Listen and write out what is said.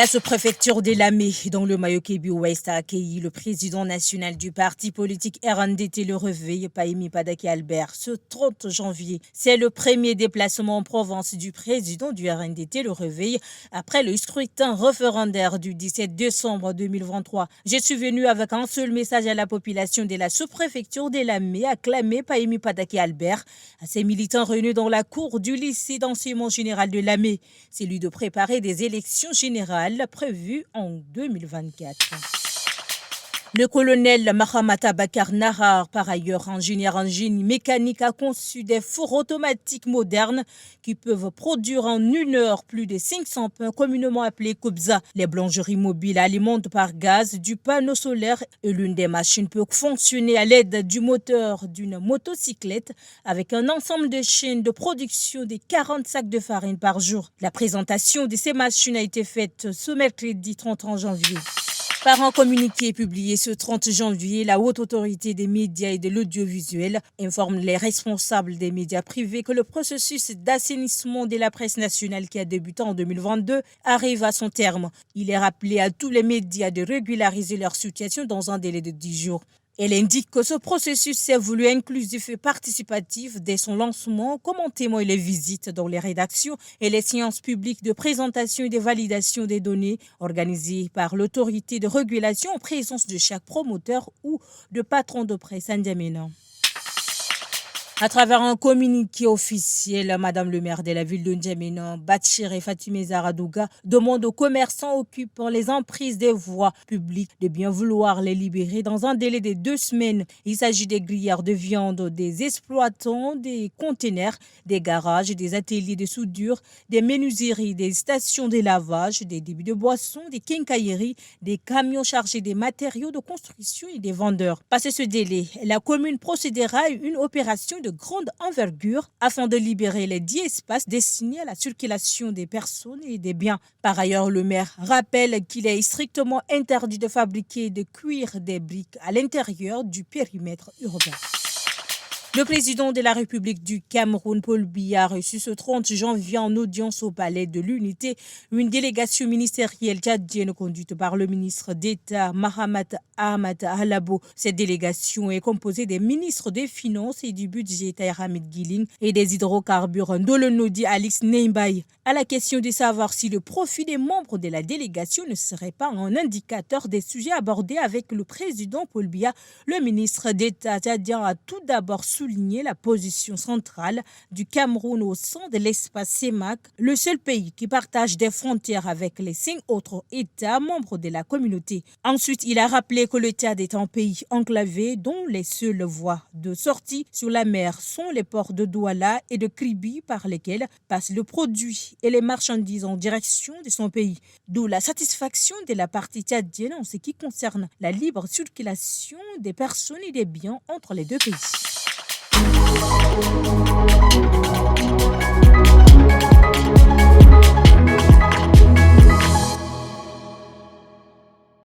La sous-préfecture de Lamé, dans le Mayo-Kébi Ouest, a accueilli le président national du parti politique RNDT Le Réveil, Pahimi Padaki Albert, ce 30 janvier. C'est le premier déplacement en province du président du RNDT Le Réveil après le scrutin référendaire du 17 décembre 2023. Je suis venu avec un seul message à la population de la sous-préfecture de Lamé, acclamé Pahimi Padaki Albert à ses militants réunis dans la cour du lycée d'enseignement général de Lamé, celui de préparer des élections générales prévu en 2024. Le colonel Mahamata Bakar Nahar, par ailleurs ingénieur en génie mécanique, a conçu des fours automatiques modernes qui peuvent produire en 1 heure plus de 500 pains, communément appelés kubza. Les boulangeries mobiles alimentent par gaz du panneau solaire et l'une des machines peut fonctionner à l'aide du moteur d'une motocyclette avec un ensemble de chaînes de production de 40 sacs de farine par jour. La présentation de ces machines a été faite ce mercredi 30 janvier. Par un communiqué publié ce 30 janvier, la Haute Autorité des médias et de l'audiovisuel informe les responsables des médias privés que le processus d'assainissement de la presse nationale qui a débuté en 2022 arrive à son terme. Il est rappelé à tous les médias de régulariser leur situation dans un délai de 10 jours. Elle indique que ce processus s'est voulu inclusif et participatif dès son lancement, comme en témoignent les visites dans les rédactions et les séances publiques de présentation et de validation des données organisées par l'autorité de régulation en présence de chaque promoteur ou de patron de presse indéménant. À travers un communiqué officiel, Madame le maire de la ville de N'Djamena, Batshire Fatimé Zaradouga, demande aux commerçants occupant les emprises des voies publiques de bien vouloir les libérer dans un délai de 2 semaines. Il s'agit des grillères de viande, des exploitants, des containers, des garages, des ateliers de soudure, des menuiseries, des stations de lavage, des débits de boissons, des quincailleries, des camions chargés des matériaux de construction et des vendeurs. Passé ce délai, la commune procédera à une opération de grande envergure afin de libérer les 10 espaces destinés à la circulation des personnes et des biens. Par ailleurs, le maire rappelle qu'il est strictement interdit de fabriquer et de cuire des briques à l'intérieur du périmètre urbain. Le président de la République du Cameroun, Paul Biya, a reçu ce 30 janvier en audience au palais de l'Unité une délégation ministérielle tchadienne conduite par le ministre d'État Mahamat Ahmad Alabo. Cette délégation est composée des ministres des Finances et du Budget Tahir Hamid Giling et des hydrocarbures Ndolonodi Alix Neimbaye. À la question de savoir si le profit des membres de la délégation ne serait pas un indicateur des sujets abordés avec le président Paul Biya, le ministre d'État tchadien a tout d'abord souligner la position centrale du Cameroun au sein de l'espace CEMAC, le seul pays qui partage des frontières avec les 5 autres États membres de la communauté. Ensuite, il a rappelé que le Tchad est un pays enclavé dont les seules voies de sortie sur la mer sont les ports de Douala et de Kribi par lesquels passent le produit et les marchandises en direction de son pays. D'où la satisfaction de la partie tchadienne en ce qui concerne la libre circulation des personnes et des biens entre les deux pays.